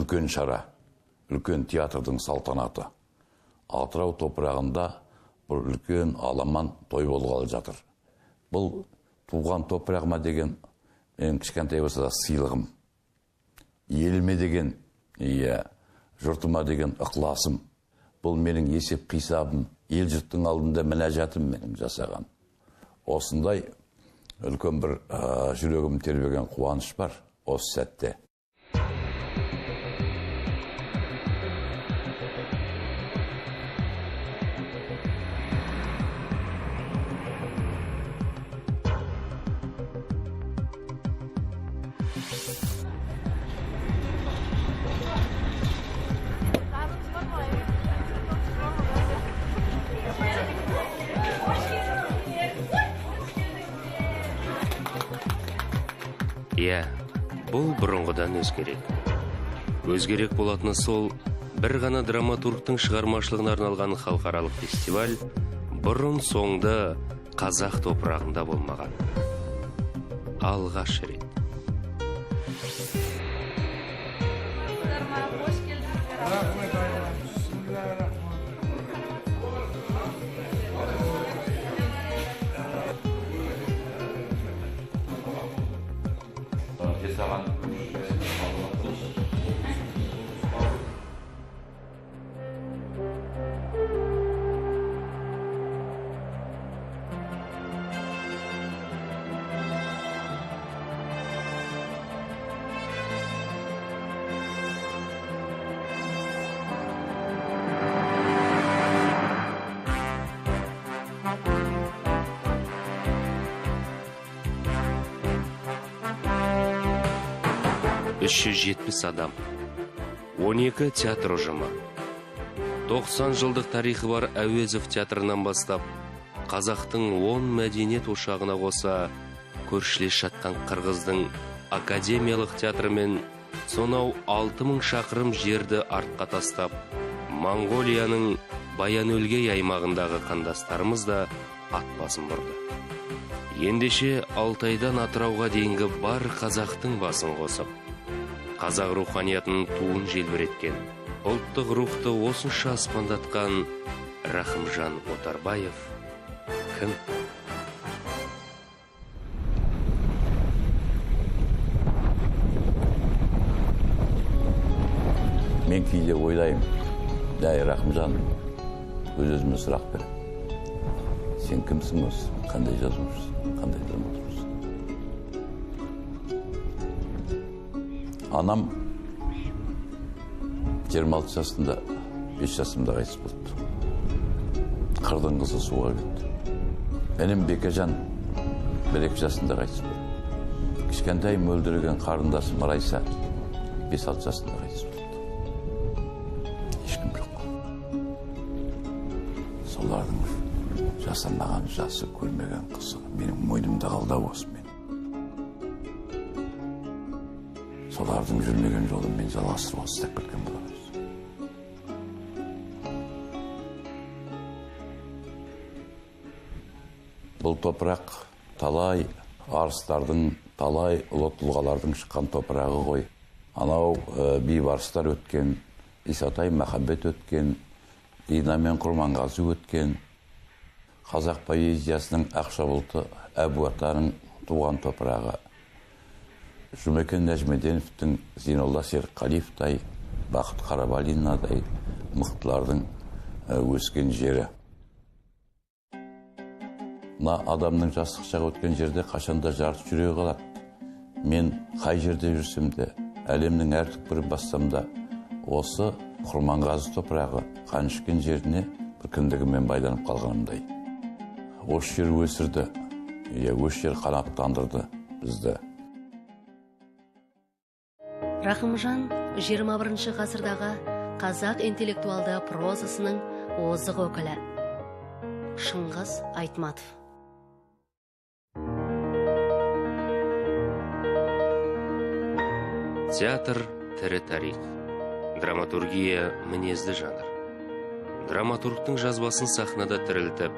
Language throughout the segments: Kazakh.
үлкен шара, үлкен театрдың салтанаты. Атырау топырағында бір үлкен аламан той болғалы жатыр. Бұл туған топырағыма деген мен кішкентай болса да сыйлығым. Еліме деген, жұртыма деген ықыласым. Бұл менің есеп қисабым, ел жұрттың алдында мінәжатым менің жасаған. Осындай үлкен бір жүрегім тербеген қуаныш бар осы сәтте. Бұл бұрынғыдан өзгерек. Өзгерек болатыны сол, бір ғана драматургтың шығармашылығына арналған халықаралық фестиваль бұрын соңды қазақ топырағында болмаған. Алғаш рет. адам, 12 театр ұжымы. 90 жылдық тарихы бар Әуезов театрынан бастап, қазақтың 10 мәдениет ошағына қоса, көршілес жатқан Қырғыздың академиялық театрымен сонау 6000 шақырым жерді артқа тастап, Моңғолияның Баян-Өлгей аймағындағы қандастарымыз да ат басын бұрды. Ендеше Алтайдан Атырауға дейінгі бар қазақтың басын қосып, қазақ руханиятының туын желбіреткен, ұлттық рухты осынша аспандатқан Рахымжан Отарбаев кім? Мен кейде ойлаймын, дәй Рахымжан, өз-өзіме сұрақ бер. Сен кімсің осы? Қандай жазушысың? Қандай драматургсың? Анам 26 жасында, 5 жасымда қайтыс болды. Қырдың қызы суға кетті. Менің Бекежан 1-2 жасында қайтыс болды. Кішкентай мөлдіреген қарындасым Райса 5-6 жасында қайтыс болды. Ешкім жоқ. Солардың жасамаған жасы, көрмеген қызы менің мойнымда қалды осы мен. Солардың жүрмеген жолын мен жалғастыруға істеп кеткен боламыз. Бұл топырақ талай арыстардың, талай ұлы тұлғалардың шыққан топырағы ғой. Анау бейбарыстар өткен, Исатай Махамбет өткен, Дина мен Құрманғазы өткен, қазақ поэзиясының Ақшабұлты Әбуатаның туған топырағы, Жұмекен Нәжмеденовтің Зейнолла Серікқалиевтай, Бақыт Қарабалинадай мықтылардың өскен жері. Мына адамның жастық шағы өткен жерде қашанда жарты жүрегі қалады. Мен қай жерде жүрсем де, әлемнің әр түкпірін бассам да, осы Құрманғазы топырағы Қанішкен жеріне бір кіндігімен байланып қалғанымдай. Осы жер өсірді, осы жер қанаттандырды бізді. Рахымжан 21 ғасырдағы қазақ интеллектуалды прозасының озық өкілі. Шыңғыс Айтматов. Театр – тірі тарих. Драматургия – мінезді жанр. Драматургтың жазбасын сахнада тірілтіп,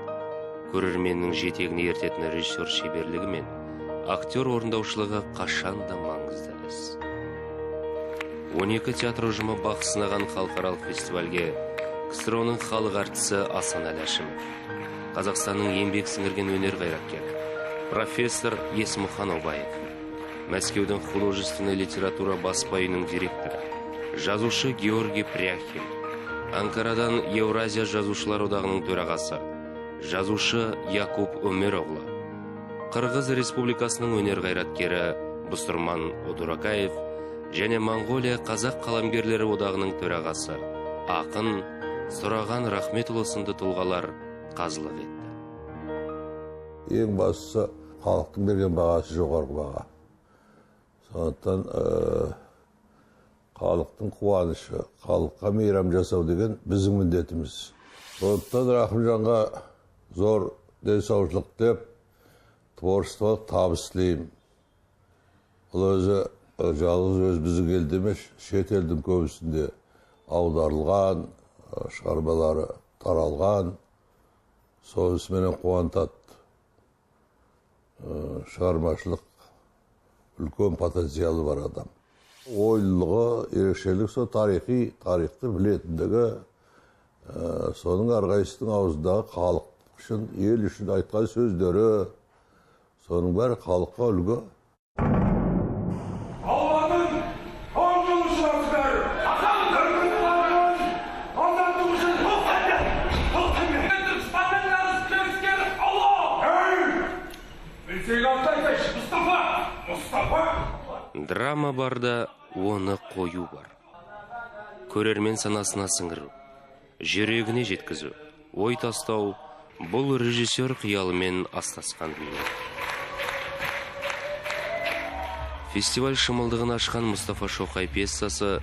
көрерменнің жетегіне ертетін режиссер шеберлігі мен актер орындаушылығы қашан да маңызды іс. 12 театр ұжымы бақ сынаған халықаралық фестивальге КСРО-ның халық әртісі Асан Әләшімов, Қазақстанның еңбек сіңірген өнер қайраткері профессор Есмұхан Обаев, Мәскеудің художественный литература баспа үйінің директоры, жазушы Георгий Пряхин, Анкарадан Еуразия жазушылар одағының төрағасы, жазушы Якуб Өмероғлы, Қырғыз Республикасының өнер қайраткері Бұстырман Одуракаев және Монғолия қазақ қаламгерлері одағының төрағасы ақын Сұраған Рахметұлы сынды тұлғалар қазылық етті. Ең бастысы халықтың берген бағасы жоғарғы баға. Сондықтан халықтың қуанышы, халыққа мейрам жасау деген біздің міндетіміз. Сондықтан Рахымжанға зор денсаушылық деп, творчестволық табыс тілеймін. Ол өзі жалғыз өз біздің елде емес, шет елдің көбісінде аударылған, шығармалары таралған, сонысымен қуантады. Шығармашылық үлкен потенциалы бар адам. Ойлылығы, ерекшелік сол тарихты білетіндігі, соның әрқайсының аузындағы халық үшін, ел үшін айтқан сөздері, соның бәрі халыққа үлгі. Драма барда оны қою бар. Көрермен санасына сіңіру, жүрегіне жеткізу, ой тастау бұл режиссер қиялымен астасқан дүние. Фестиваль шымылдығын ашқан Мұстафа Шоқай пьесасы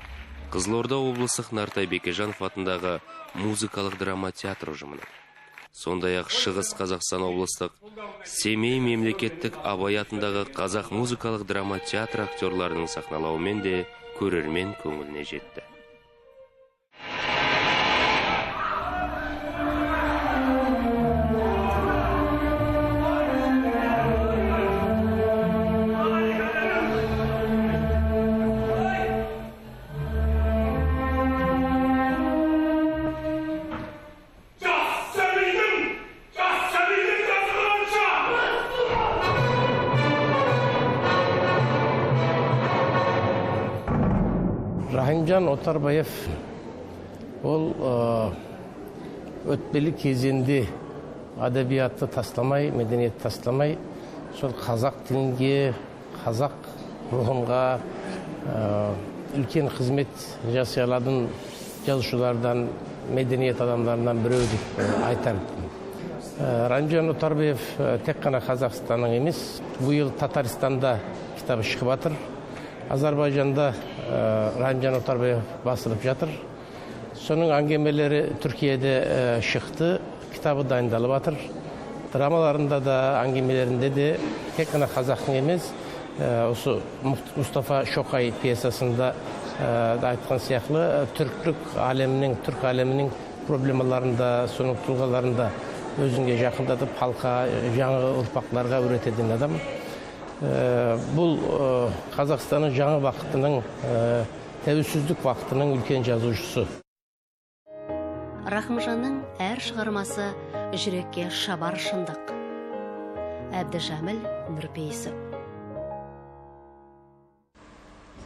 Қызылорда облыстық Нартай Бекежанов атындағы музыкалық драма театр ұжымының, сондай-ақ Шығыс Қазақстан облыстық Семей мемлекеттік Абай атындағы қазақ музыкалық драма театр актерларының сахналауымен де көрермен көңіліне жетті. Рахимжан Отарбаев ол өтпелі кезеңде әдебиатты тастамай, мәдениет тастамай, сол қазақ тілінге, қазақ рухынға үлкен қызмет жасай алатын жазушылардан, мәдениет адамдарынан біреу деп айтар. Рахимжан Отарбаев тек қана Қазақстанның емес, биыл Татарстанда кітабы шығып жатыр. Азербайжанда Рахимжан Отарбаев басылып жатыр. Соның әңгемелері Түркияда шықты, кітабы дайындалып жатыр. Драмаларында да, әңгемелерінде де тек қана қазақтың емес, осы Мұстафа Шоқай пьесасында айтқан сияқты түрк әлемінің проблемаларында, соның тұлғаларында өзіңге жақындатып, халыққа, жаңа ұрпақтарға үйрететін адам. Бұл Қазақстанның жаңа вақытының, тәуелсіздік вақытының үлкен жазушысы. Рахымжанның әр шығармасы жүрекке шабар шындық. Әбдіжәміл Нұрпейісов.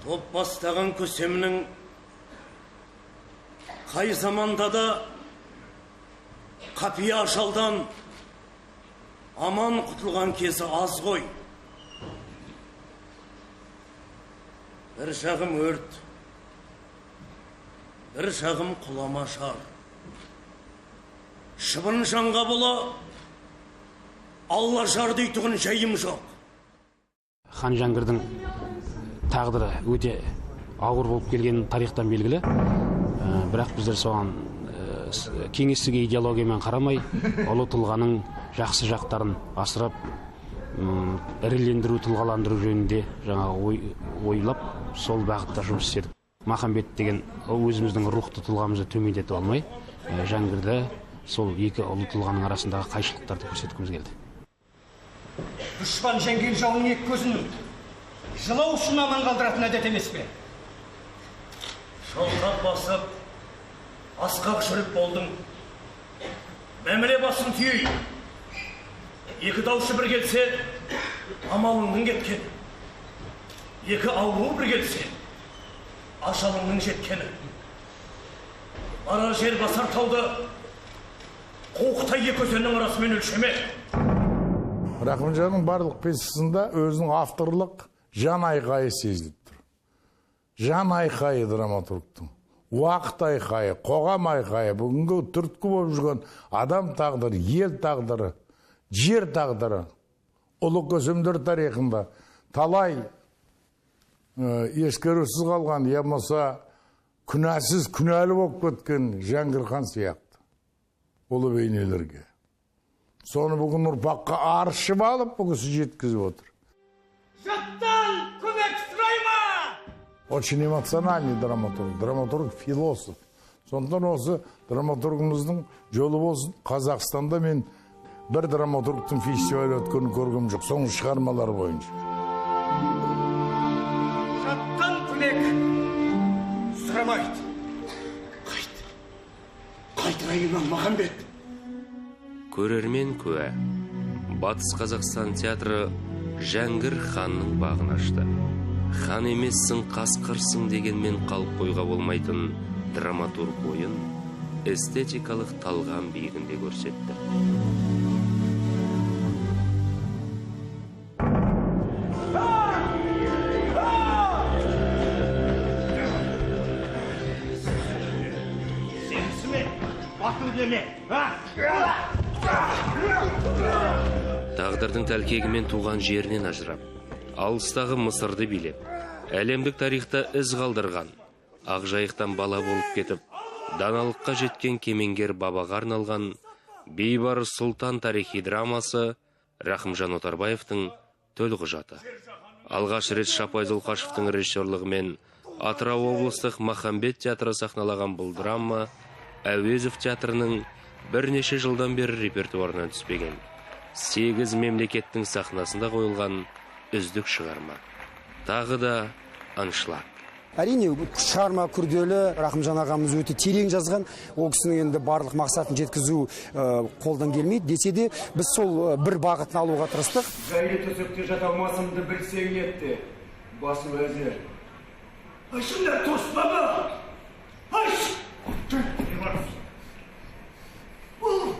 Топ бастаған көсемнің қай заманда да қапия жалдан аман құтылған кезі аз ғой. Бір жағым өрт, бір жағым құлама шар. Шыбын жанға бола, Алла жар дейтұғын жайым жоқ. Хан Жәңгірдің тағдыры өте ауыр болып келген тарихтан белгілі. Бірақ біздер соған кеңестік идеологиямен қарамай, ұлы тұлғаның жақсы жақтарын асырап, ірілендіру, тұлғаландыру жөнінде жаңа ойлап, сол бағытта жұмыс істедік. Махамбет деген өзіміздің рухты тұлғамызды төмендетіп алмай, Жәңгірді сол екі ұлы тұлғаның арасындағы қайшылықтарды көрсеткіміз келді. Дұшпан жеңген жауының екі көзін жылау үшін аман қалдыратын әдет емес пе? шалқақ басып, асқақ жүріп болдың. Мәміле басын түйей. Екі даушы бір келсе, амалыңның кеткен. Екі ауру бір келсе, ажалыңның жеткені. Барар жер басар тауды, қуықтай екі өзеннің арасымен өлшеме. Рахымжанның барлық пьесасында өзінің авторлық жан айқайы сезіліп тұр. Жан айқайы драматургтың. Уақыт айқайы, қоғам айқайы, бүгінгі түрткі болып жүрген адам тағдыры, ел тағдыры, жер тағдыры, ұлы көсемдер тарихында талай ескерусіз қалған, ямаса күнәсіз, күнәлі болып кеткен Жәңгір хан сияқты ұлы бейнелерге. Соны бүгін ұрпаққа аршып алып, бұл кісі жеткізіп отыр. Жаттан көмек сұрайма! Очень эмоциональный драматург, драматург-философ. Сондықтан осы драматургымыздың жолы болсын. Қазақстанда мен бір драматургтың фестивалі өткенін көргем жоқ, соның шығармалары бойынша. Жаттан көмек сұрамайды. Қайтырайымнан Махамбет. Көрермен куә. Батыс Қазақстан театры Жәңгір ханның бағын ашты. Хан емессің, қасқырсың дегенмен қалып қойға болмайтын драматург ойын эстетикалық талғам биігінде көрсетті. Тағдырдың тәлкегімен туған жерінен ажырап, алыстағы Мысырды билеп, әлемдік тарихта із қалдырған, Ақжайықтан бала болып кетіп, даналыққа жеткен кемеңгер бабаға арналған Бейбарыс Сұлтан тарихи драмасы Рахымжан Отарбаевтың төлқұжаты. Алғаш рет Шапай Зұлқашевтың режиссерлігімен Атырау облыстық Махамбет театры сахналаған бұл драма Әуезов театрының бірнеше жылдан бері репертуарынан түспеген 8 мемлекеттің сахнасында қойылған үздік шығарма. Тағы да аншлаг. Әрине, шығарма күрделі, Рахымжан ағамыз өте терең жазған, ол кісінің енді барлық мақсатын жеткізу қолдан келмейді. Десе де, біз сол бір бағытын алуға тырыстық. Жайлы төсекте жата алмасымды білсең етті, басы өзер. Ашындар тоспама! Аш! Бұл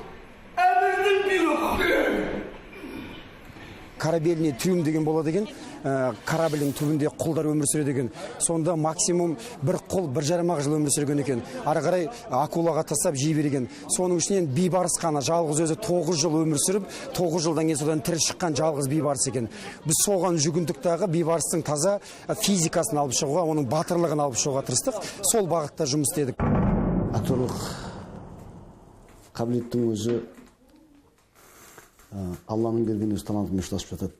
әмірдің бұйрығы. Корабельный трюм деген болады деген, корабльдің түбінде құлдар өмір сүреді деген. Сонда максимум бір құл 1,5 жыл өмір сүрген екен. Ары қарай акулаға тастап жей берген. Соның ішінен бейбарыс қана жалғыз өзі 9 жыл өмір сүріп, 9 жылдан кейін содан тірі шыққан жалғыз бейбарыс екен. Біз соған жүгіндік дағы бейбарыстың таза физикасын алып шығуға, оның батырлығын алып шығуға тырыстық. Сол бағытта жұмыс істедік. Актерлық қабілеттің өзі Алланың берген өз талантымен ұштасып жатады.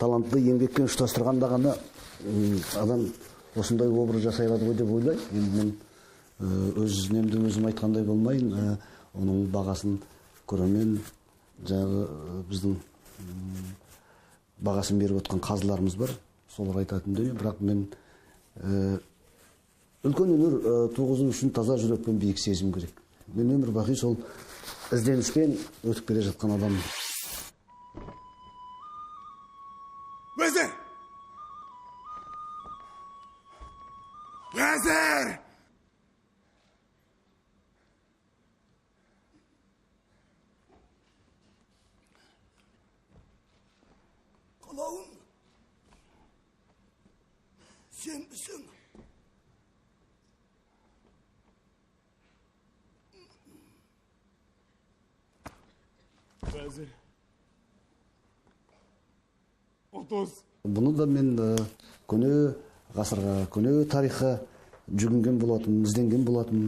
Талантты еңбекпен ұштастырғанда ғана адам осындай образ жасай алады ғой деп ойлаймын. Енді мен өз немді өзім айтқандай болмайын, оның бағасын көрермен, жағы біздің бағасын беріп отқан қазыларымыз бар, солар айтатын дүние. Бірақ мен үлкен өнер туғызу үшін таза жүрекпен биік сезім керек. Мен өмір бақи сол ізденіспен өтіп келе жатқан адам. Вәзір! Вәзір! Қалауым, сен бісің. Вәзір! Отыз! Бұны да мен көне ғасырға, көне тарихқа жүгінген болатын, ізденген болатын.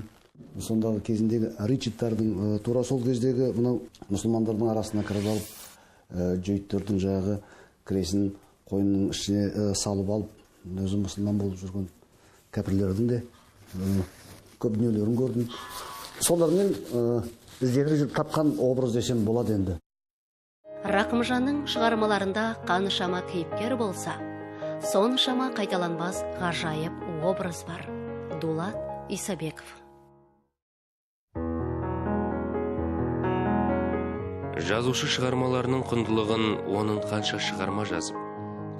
Сондағы кезіндегі Ричардтардың тура сол кездегі мынау мұсылмандардың арасына кіріп алып, жөйттердің жағы кресін қойынның ішіне салып алып, өзі мұсылман болып жүрген кәпірлердің де көп дүниелерін көрдім. Солармен ізденіп жүріп тапқан образ десем болады енді. Рахымжанның шығармаларында қаншама кейіпкер болса, соншама қайталанбас ғажайып образ бар. Дулат Исабеков. Жазушы шығармаларының құндылығын оның қанша шығарма жазып,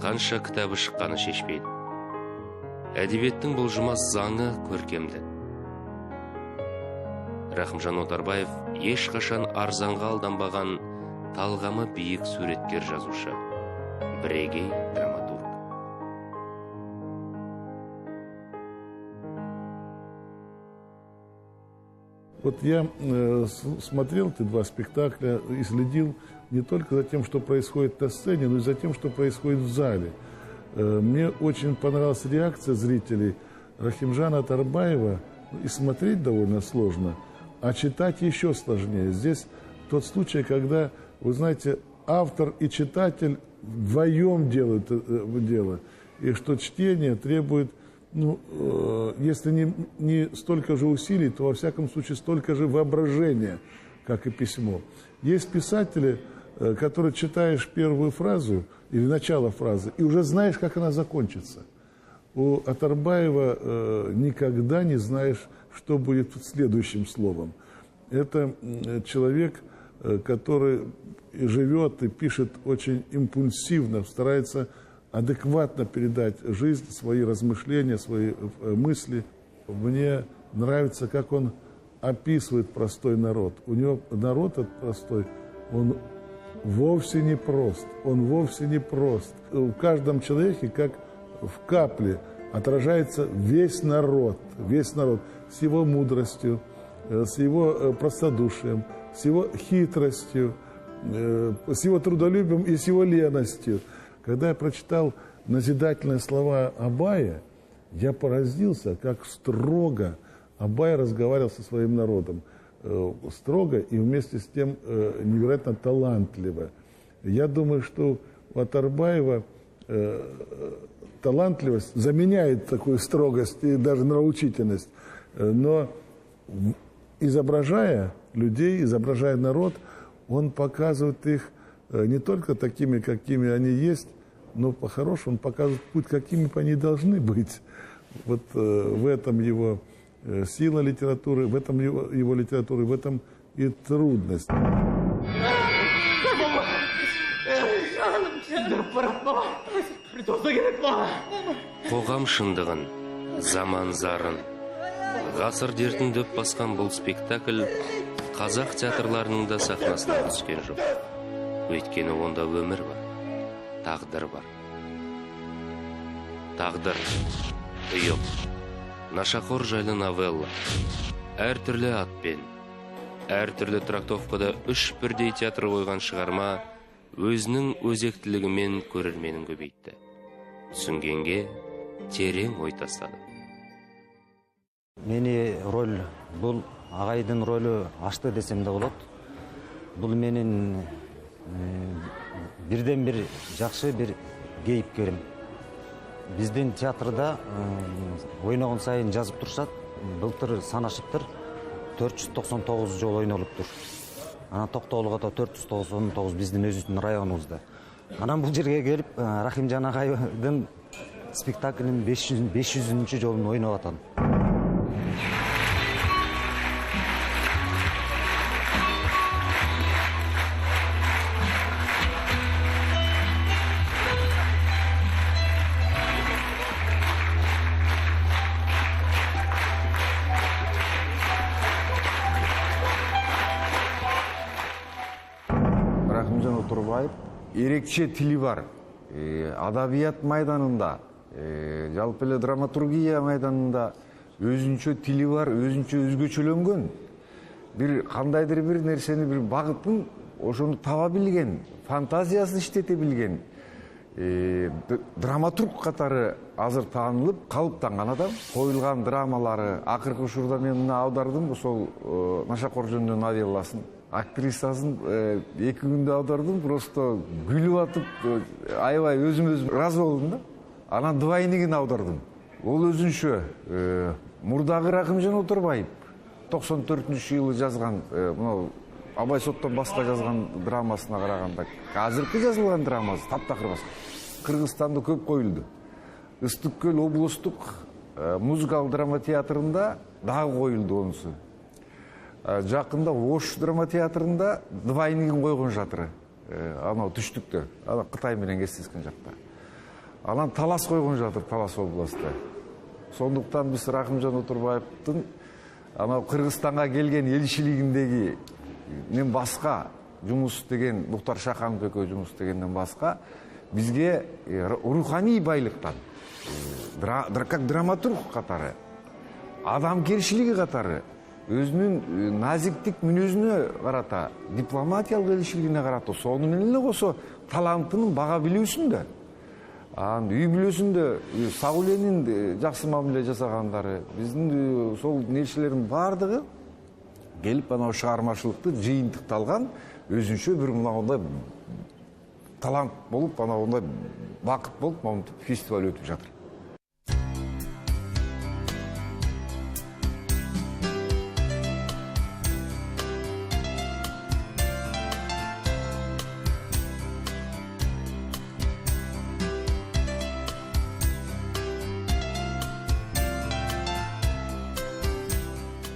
қанша кітабы шыққаны шешпейді. Әдебиеттің бұлжымас заңы көркемдік. Рахымжан Отарбаев ешқашан арзанға алданбаған талғамы биік суреткер жазушы, бірегей драматург. Вот я смотрел эти два спектакля и следил не только за тем, что происходит на сцене, но и за тем, что происходит в зале. Мне очень понравилась реакция зрителей. Рахимжана Отарбаева и смотреть довольно сложно, а читать еще сложнее. Здесь тот случай, когда, вы знаете, автор и читатель вдвоем делают дело, и что чтение требует, если не столько же усилий, то, во всяком случае, столько же воображения, как и письмо. Есть писатели, которые читаешь первую фразу или начало фразы, и уже знаешь, как она закончится. У Отарбаева никогда не знаешь, что будет следующим словом. Это человек, который живет и пишет очень импульсивно, старается адекватно передать жизнь, свои размышления, свои мысли. Мне нравится, как он описывает простой народ. У него народ этот простой, он вовсе не прост. Он вовсе не прост. В каждом человеке, как в капле, отражается весь народ с его мудростью, с его простодушием, с его хитростью, с его трудолюбием и с его леностью. Когда я прочитал назидательные слова Абая, я поразился, как строго Абай разговаривал со своим народом. Строго и вместе с тем невероятно талантливо. Я думаю, что у Отарбаева талантливость заменяет такую строгость и даже нравоучительность. Но изображая людей, изображая народ, он показывает их не только такими, какими они есть, но по-хорошему он показывает путь, какими бы они должны быть. Вот в этом его сила литературы, в этом его литературы, в этом и трудность. Қоғам шындығын, заман зарын, ғасыр дертін дөп басқан бұл спектакль қазақ театрларының да сахнасына түскен жоқ. Өйткені онда өмір бар, тағдыр бар. Тағдыр, ұйық, нашақор жайлы новелла, әртүрлі атпен, әртүрлі трактовкада үш бірдей театр қойған шығарма өзінің өзектілігімен көрерменін көбейтті. Түсінгенге терең ой тастады. Мені роль, бұл ағайдың рөлі ашты десем де болады. Бұл менің бірден бір жақсы бір кейіпкерім. Біздің театрда ойнаған сайын жазып тұрсат, былтыр санашыптыр 499 жол ойналып тұр. Ана Тоқтоғылға да 499 біздің өзіміздің районымызда. Анан бұл жерге келіп Рахимжан ағайдың спектаклінің 500-ші жолын ойнап атан. Рахимжан Отарбаев ерекше тілі бар. Адабият майданында, жалпы эле драматургия майданында өзүнчө тили бар, өзүнчө өзгөчөлөнгөн. Бир кандайдыр бир нерсени, бир багытын ошону таба билген, фантазиясын иштете билген. Драматург катары азыр таанылып, калыптанган адам. Коюлган драмалары, акыркы учурда мен мына аудардым, ошол Нашақор жөнүндө новелласын. Актрисасын 2 күндө аудардым, просто күлүп атып, аябай өзүм разы болдум да. Анан двойнигин аудардым. Ол өзүнчө мурдагы Рахимжан Отарбаев 94-жылы жазган, мына Абай соттон башка жазган драмасына караганда, азыркы жазылган драмасы таптакыр башка. Кыргызстанда көп коюлду. Ыстык көл облустук музыкалык драма театрында дагы коюлду онусу. Жакында Ош драма театрында двойнигин койгон жатыр. Анау түштүктө, ана Кытай менен кесиштескен жакта. Анан Талас койгон жатыр, Талас областында. Сондуктан биз Рахымжан Отарбаевдин анау Кыргызстанга келген элчилигиндеги мен башка жумуш деген Муктар Шаханов экөө жумуш дегенден башка бизге руханий байлыктан, как драматург катары, адамгерчилиги катары, өзүнүн назиктик мүнөзүнө карата, дипломатиялык элчилигине карата, сону менен эле косо талантынын бага билүүсүн да, үй бүлөсүндө Сагуленин жакшы мамиле жасагандары, биздин сол нерселердин бардыгы келип анау чыгармачылыкты жыйынтыкталган өзүнчө бир мынагындай талант болуп, анагындай бакыт болуп, монтип фестиваль өтүп жатыр.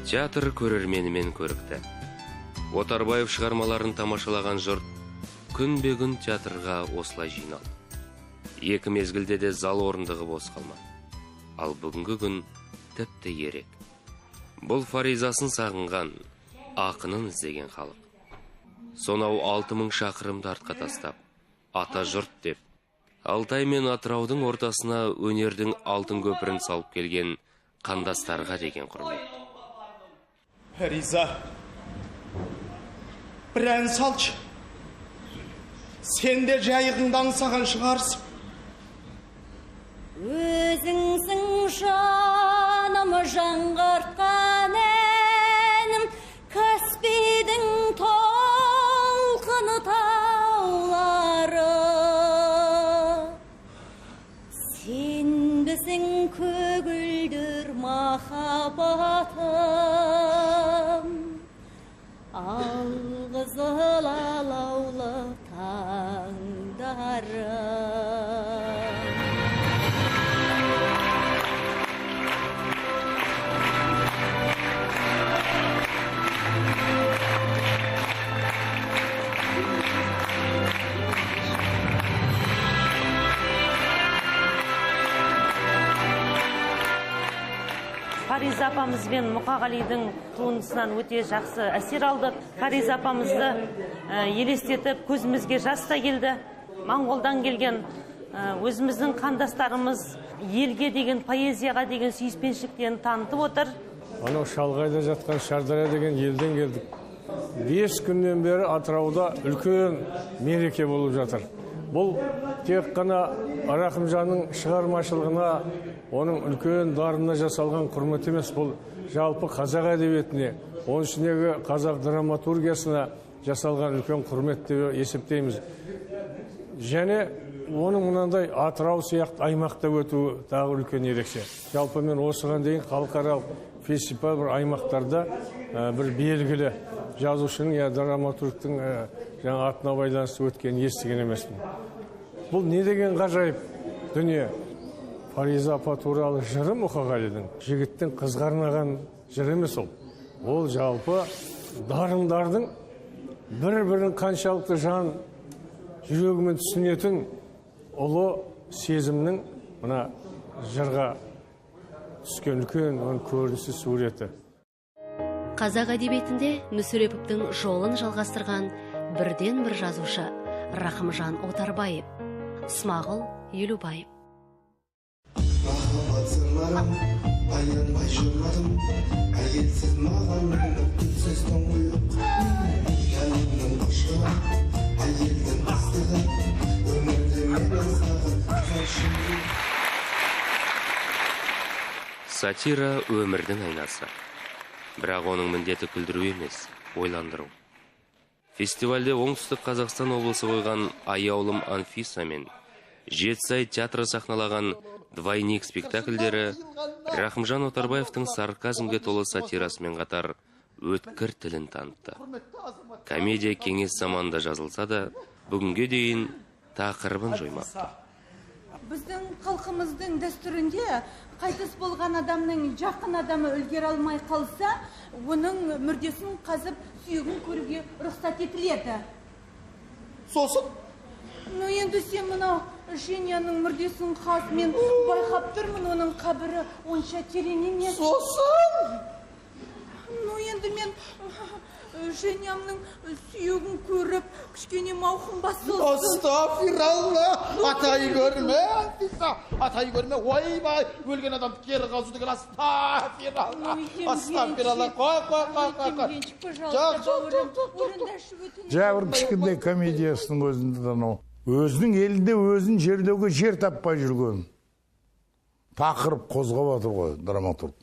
Театр көрерменімен көрікті. Отарбаев шығармаларын тамашалаған жұрт күнбе-күн театрға осылай жиналды. Екі мезгілде де зал орындығы бос қалмады. Ал бүгінгі күн тіпті ерек. Бұл фаризасын сағынған, ақынын іздеген халық. Сонау 6000 шақырымды артқа тастап, ата жұрт деп, Алтай мен Атыраудың ортасына өнердің алтын көпірін салып келген қандастарға деген құрмет. Фариза, бір ән салшы. Сен де жайығыңды аңсаған шығарсың. Өзіңсің жанымы жаңғыртқан әнім, Каспийдің толқыны таулары. Сен біздің көгілдір махаббатым, алғызыл алаулы таңдарым. Фариза апамыз бен Мұқағалидың туындысынан өте жақсы әсер алдық. Фариза апамызды елестетіп, көзімізге жас та келді. Моңғолдан келген өзіміздің қандастарымыз елге деген, поэзияға деген сүйіспеншіліктерін танытып отыр. Анау шалғайда жатқан Шардария деген елден келдік. 5 күннен бері Атырауда үлкен мереке болып жатыр. Бұл тек қана Рахымжанның шығармашылығына, оның үлкен дарынына жасалған құрмет емес, бұл жалпы қазақ әдебиетіне, оның ішіндегі қазақ драматургиясына жасалған үлкен құрмет деп есептейміз. Және оның мынандай Атырау сияқты аймақта өтуі тағы үлкен ерекше. Жалпы мен осыған дейін халықаралық фестиваль бір аймақтарда бір белгілі жазушының я драматургтың жаңа атына байланысты өткенін естіген емеспін. Бұл не деген ғажайып дүние. Фариза апа туралы жыры Мұқағалидың жігіттің қызға арнаған жыры емес ол. Ол жалпы дарындардың бір-бірін қаншалықты жан жүрегімен түсінетін ұлы сезімнің мына жырға түскен үлкен көрінісі суреті. Қазақ әдебиетінде Мүсіреповтің жолын жалғастырған бірден бір жазушы Рахымжан Отарбаев, Смағұл Елубаев. Махаббатсымарым, аянбай жүрмадым, әйелсіз маған үмітсіз тоңғиып. Жанымның ұшқыны, әйелдің ыстығы, өмірде менен саған қаршымды. Сатира өмірдің айнасы. Бірақ оның міндеті күлдіру емес, ойландыру. Фестивальде оңтүстік Қазақстан облысы қойған Аяулым Анфиса мен Жетісай театры сахналаған Двойник спектакльдері Рахымжан Отарбаевтың сарказмге толы сатирасымен қатар өткір тілін танытты. Комедия кеңес заманында жазылса да, бүгінге дейін тақырыбын жоймапты. Біздің халқымыздың дәстүрінде қайтыс болған адамның жақын адамы үлгере алмай қалса, оның мүрдесін қазып сүйегін көруге рұқсат етіледі. Сосын? Ну, енді сен мынау Женяның мүрдесін қаз, мен байқап тұрмын, оның қабірі онша терең емес. Сосын? Ну, енді мен Женямның сүйегін көріп, кішкене маухым басылсын. Астафиралла, атай көрме, атай көрме, ойбай, өлген адамды кері қазу деген астафиралла, астафиралла, қой. Жабыр кішкентай комедиясының өзінде анау. Өзінің елінде өзін жерлеуге жер таппай жүрген. Тақырып қозғап отыр ғой драматург.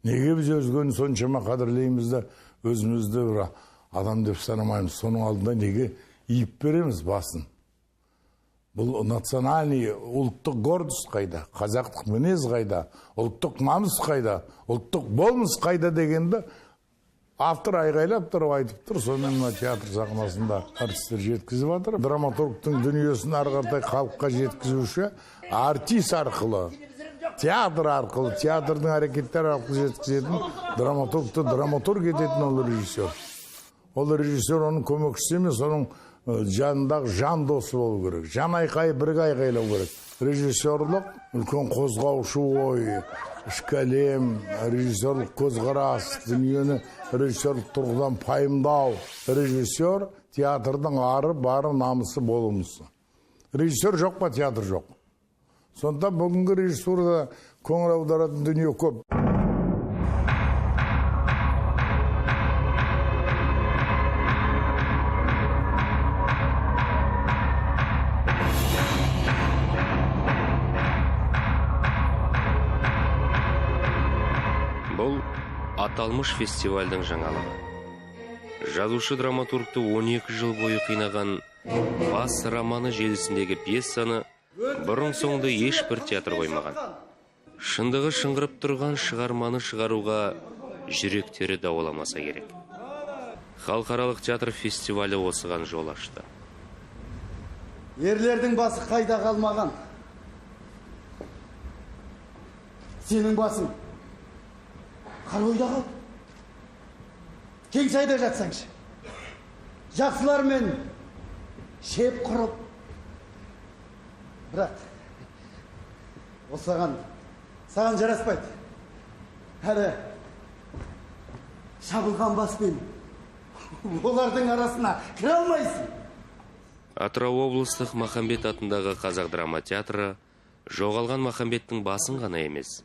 Неге біз өзгені соншама қадірлейміз да, өзімізді бір адам деп санамаймыз. Соның алдында неге иіп береміз басын? Бұл национальный, ұлттық гордость қайда, қазақтық мінез қайда, ұлттық намыс қайда, ұлттық болмыс қайда дегенді автор айғайлап тұрып айтып тұр. Сонымен театр сахнасында артистер жеткізіп жатыр. Драматургтың дүниесін ары қаратай халыққа жеткізуші артист арқылы, театр арқылы, театрдың әрекеттері арқылы жеткізетін драматургты драматург ететін ол режиссер. Ол режиссер оның көмекшісі емес, оның жанындағы жан досы болу керек. Жан айқайы бірге айғайлау керек. Режиссерлық үлкен қозғаушы ой, ішкі әлем, режиссерлық көзқарас, дүниені режиссерлік тұрғыдан пайымдау. Режиссер театрдың ары бары намысы болуымызы. Режиссер жоқ па, театр жоқ. Сонда бүгінгі режиссурада көңіл аударатын дүние көп. Бұл аталмыш фестивальдің жаңалығы. Жазушы драматургты 12 жыл бойы қинаған бас романы желісіндегі пьесаны бұрын соңды ешбір театр қоймаған. Шындығы шыңғырып тұрған шығарманы шығаруға жүректері дауаламаса керек. Халықаралық театр фестивалі осыған жол ашты. Ерлердің басы қайда қалмаған? Сенің басың қар ойда қал. Кеңсайда жатсаңшы. Жақсылармен шеп құрып. Бірақ, ол саған жараспайды. Әлі шабылған баспен олардың арасына кіре алмайсың. Атырау облыстық Махамбет атындағы қазақ драма театры жоғалған Махамбеттің басын ғана емес,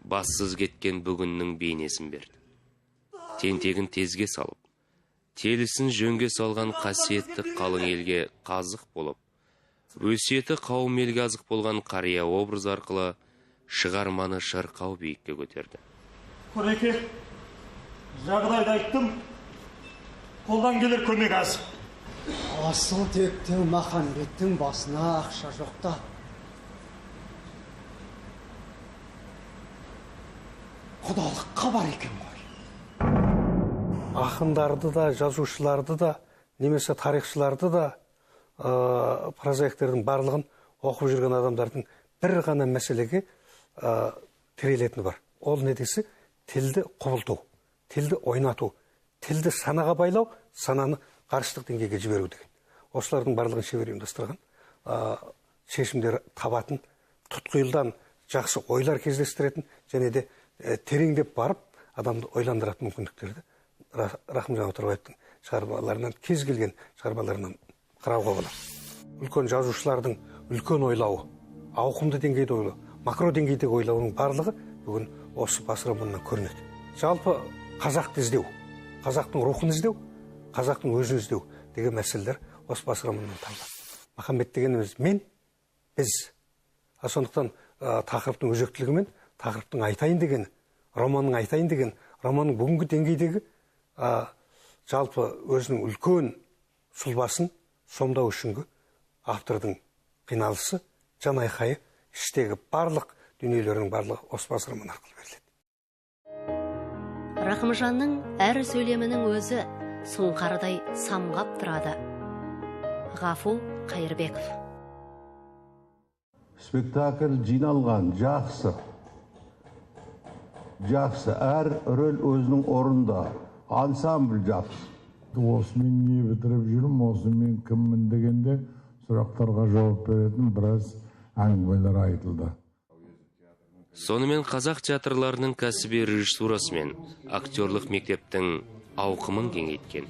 бассыз кеткен бүгіннің бейнесін берді. Тентегін тезге салып, телісін жөнге салған қасиетті қалың елге қазық болып, өсиеті қауым елге азық болған қария образ арқылы шығарманы шырқау биікке көтерді. Көреке, жағдайды айттым, қолдан келер көмек аз. Асыл текті Махамбеттің басына ақша жоқта. Құдалыққа бар екен ғой. Ақындарды да, жазушыларды да, немесе тарихшыларды да, прозаиктердің барлығын оқып жүрген адамдардың бір ғана мәселеге тірелетіні бар. Ол не десе, тілді құбылту, тілді ойнату, тілді санаға байлау, сананы қарыштық деңгейге жіберу деген. Осылардың барлығын шебер ұйымдастырған, шешімдер табатын, тұтқиылдан жақсы ойлар кездестіретін, және де тереңдеп барып, адамды ойландыратын мүмкіндіктерді Рахымжан Отарбаевтың шығармаларынан, кез келген шығармаларынан қарауға болады. Үлкен жазушылардың үлкен ойлауы, ауқымды деңгейде ойлау, макро деңгейдегі ойлауының барлығы бүгін осы бас романынан көрінеді. Жалпы қазақты іздеу, қазақтың рухын іздеу, қазақтың өзін іздеу деген мәселелер осы бас романынан табылады. Махамбет дегеніміз мен, біз. Сондықтан тақырыптың өзектілігімен, тақырыптың айтайын деген, романның айтайын деген, романның бүгінгі деңгейдегі жалпы өзінің үлкен сұлбасын сомдау үшінгі автордың қиналысы, жан айқайы, іштегі барлық дүниелердің барлығы осы бас роман арқылы беріледі. Рахымжанның әр сөйлемінің өзі сұңқардай самғап тұрады. Ғафу Қайырбеков. Спектакль жиналған, жақсы. жақсы, әр рөл өзінің орында, ансамбль жақсы. Осымен не бітіріп жүрмін, осымен кіммін дегенде сұрақтарға жауап беретін біраз әңгімелер айтылды. Сонымен қазақ театрларының кәсіби режиссурасы мен актерлық мектептің ауқымын кеңейткен.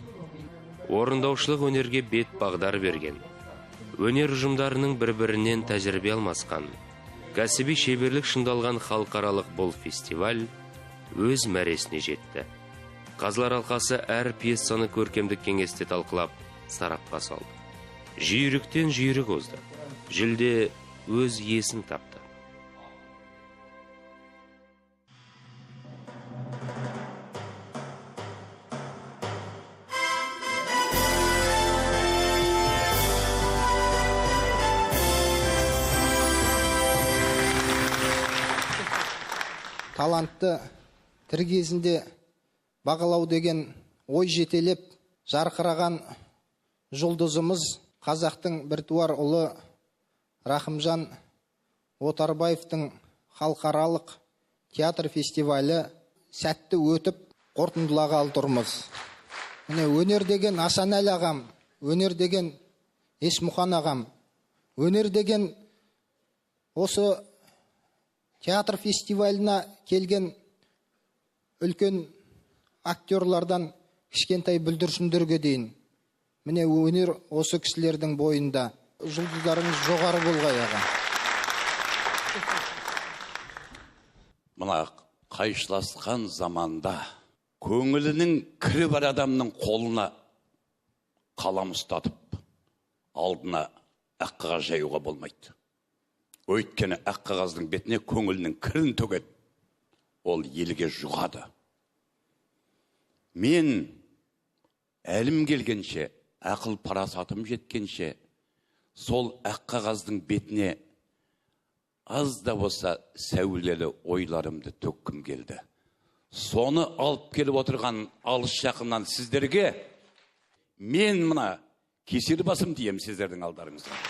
Орындаушылық өнерге бет бағдар берген. Өнер ұжымдарының бір-бірінен тәжірибе алмасқан. Кәсіби шеберлік шыңдалған халықаралық бұл фестиваль өз мәресіне жетті. Қазылар алқасы әр пьесаны көркемдік кеңесте талқылап, сарапқа салды. Жүйріктен жүйрік озды. Жүлде өз иесін тапты. Талантты тірі кезінде бағалау деген ой жетелеп жарқыраған жұлдызымыз қазақтың біртуар ұлы Рахымжан Отарбаевтың халықаралық театр фестивалі сәтті өтіп қорытындылағалы тұрмыз. Міне өнер деген Асанәлі ағам, өнер деген Есмұхан ағам, өнер деген осы театр фестивалына келген үлкен актерлардан кішкентай бүлдіршіндерге дейін. Міне өнер осы кісілердің бойында. Жұлдыздарыңыз жоғары болғай аға. Мына қайшыласқан заманда көңілінің кірі бар адамның қолына қалам ұстатып, алдына ақ қағаз жаюға болмайды. Өйткені ақ қағаздың бетіне көңілінің кірін төгеді. Ол елге жұғады. Мен әлім келгенше, ақыл парасатым жеткенше, сол ақ қағаздың бетіне аз да болса сәулелі ойларымды төккім келді. Соны алып келіп отырған алыс жақыннан сіздерге мен мына кесір басым дейім сіздердің алдарыңызда.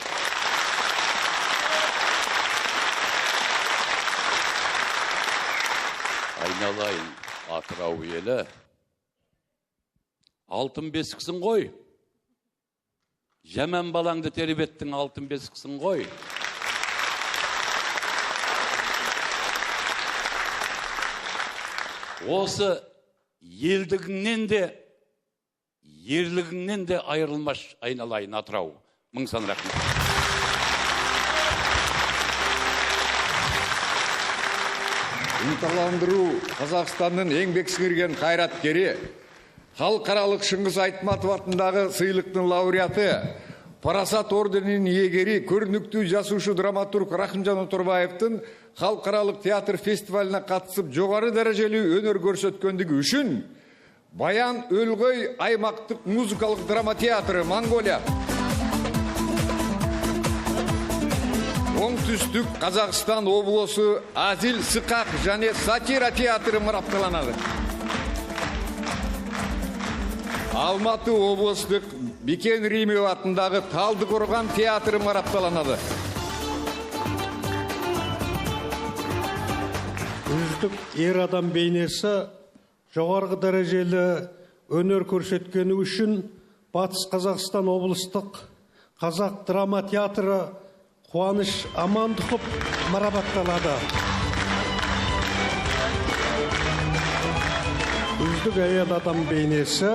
Айналайын, Атырау елі, алтын бесіксің ғой. Жаман балаңды тербеттің, алтын бесіксің ғой. Осы елдігіңнен де, ерлігіңнен де айырылмаш айналайын, Атырау. Мың сан рахмет. Ынталандыру Қазақстанның еңбек сіңірген қайраткері, халықаралық Шыңғыс Айтматов атындағы сыйлықтың лауреаты, Парасат орденінің иегері, көрнекті жазушы драматург Рахымжан Отарбаевтың халықаралық театр фестиваліне қатысып жоғары дәрежелі өнер көрсеткендігі үшін Баян Өлгөй аймақтық музыкалық драма театры Монголия, Оңтүстік Қазақстан облысы Азил Сықақ және Сатира театры марапатталады. Алматы облыстық Бикен Римева атындағы Талдықорған театры марапатталады. Үздік ер адам бейнесі жоғарғы дәрежелі өнер көрсеткені үшін Батыс Қазақстан облыстық Қазақ драма театры Қуаныш Амандықов марапатталады. Үздік әйел адам бейнесі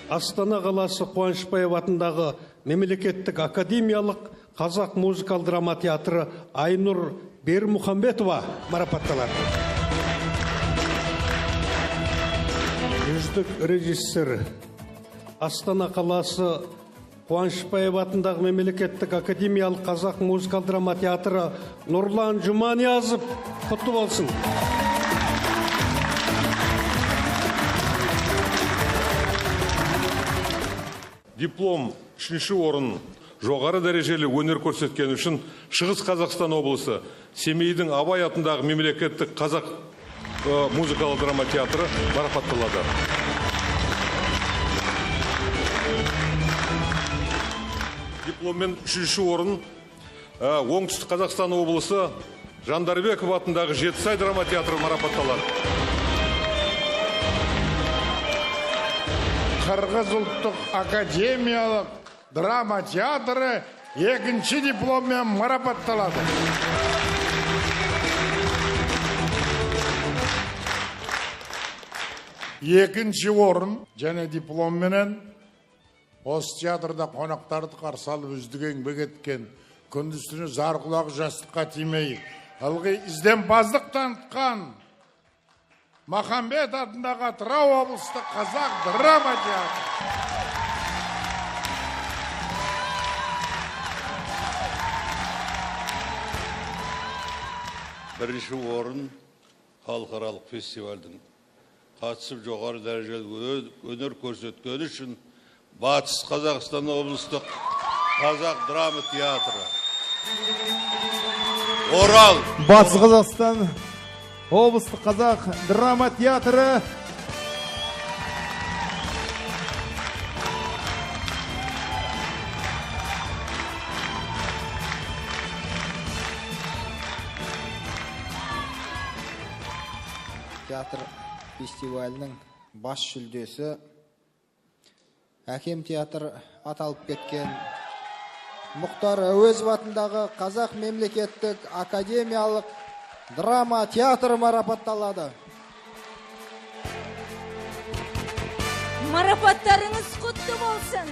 Астана қаласы Қуанышбаев атындағы мемлекеттік академиялық Қазақ музыкал драма театры Айнұр Бермұхамбетова марапатталады. Үздік режиссер Астана қаласы Қуанышбаев атындағы мемлекеттік академиялық Қазақ музыкал драма театры Нұрлан Жұманиязов құтты болсын. Диплом 3-ші орын жоғары дәрежелі өнер көрсеткен үшін Шығыс Қазақстан облысы Семейдің Абай атындағы мемлекеттік Қазақ музыкалық драма театры марапатталады. Дипломмен 3-ші орын Оңтүстік Қазақстан облысы Жандарбеков атындағы Жетісай драма театры марапатталады. Қырғыз ұлттық академиялық драма театры 2-ші дипломмен марапатталады. Екінші орын және дипломменен осы театрда қонақтарды қарсы алып үздік еңбек еткен, күндіз-түні зар құлағы жастыққа тимей, ылғи ізденбаздық танытқан Махамбет атындағы Атырау облыстық қазақ драма театры. Бірінші орын халықаралық фестивальдің қатысып жоғары дәрежелі өнер көрсеткені үшін Батыс Қазақстан облыстық қазақ драма театры. Орал. Батыс Қазақстан облыстық қазақ драма театры. Театр фестивалінің бас жүлдесі Әкем театр аталып кеткен Мұхтар Әуезов атындағы Қазақ мемлекеттік академиялық драма театры марапатталады. Марапаттарыңыз құтты болсын.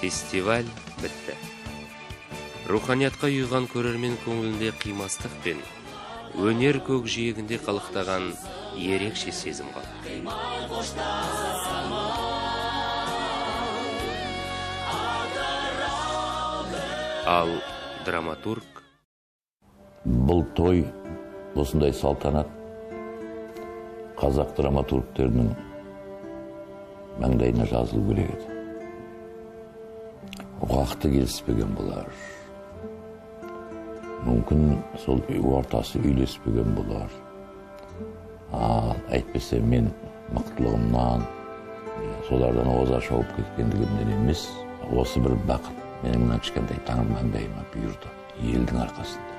Фестиваль бітті. Руханиятқа ұйыған көрермен көңілінде қимастық пен өнер көкжиегінде қалықтаған ерекше сезім қалды. Ал драматург бұл той, осындай салтанат қазақ драматургтерінің маңдайына жазылу керек еді. Уақыты келіспеген болар. Мүмкін сол ортасы үйлеспеген болар. Әйтпесе мен мықтылығымнан, солардан оза шауып кеткендігімнен емес, осы бір бақыт менің мына кішкентай таңым маңдайыма бұйырды. Елдің арқасында,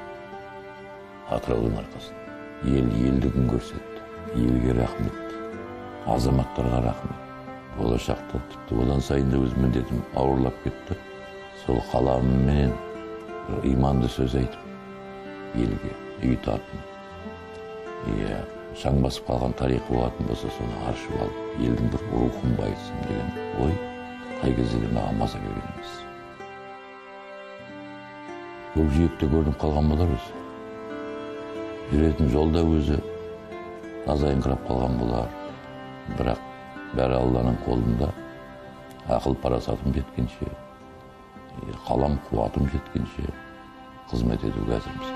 Атыраудың арқасында. Ел елдігін көрсетті. Елге рахмет, азаматтарға рахмет. Болашақта тіпті одан сайын да өз міндетім ауырлап кетті. Сол қаламымен иманды сөз айтып, елге үй тартын. Шаң басып қалған тарихы болатын болса, соны аршып алып, елдің бір рухын байытсын деген ой қай кезде де маған маза берген емес. Көкжиекте көрініп қалған болар өзі. Жүретін жолда өзі азайыңқырап қалған болар. Бірақ бәрі Алланың қолында. Ақыл парасатым жеткенше, қалам қуатым жеткенше қызмет етуге әзірміз.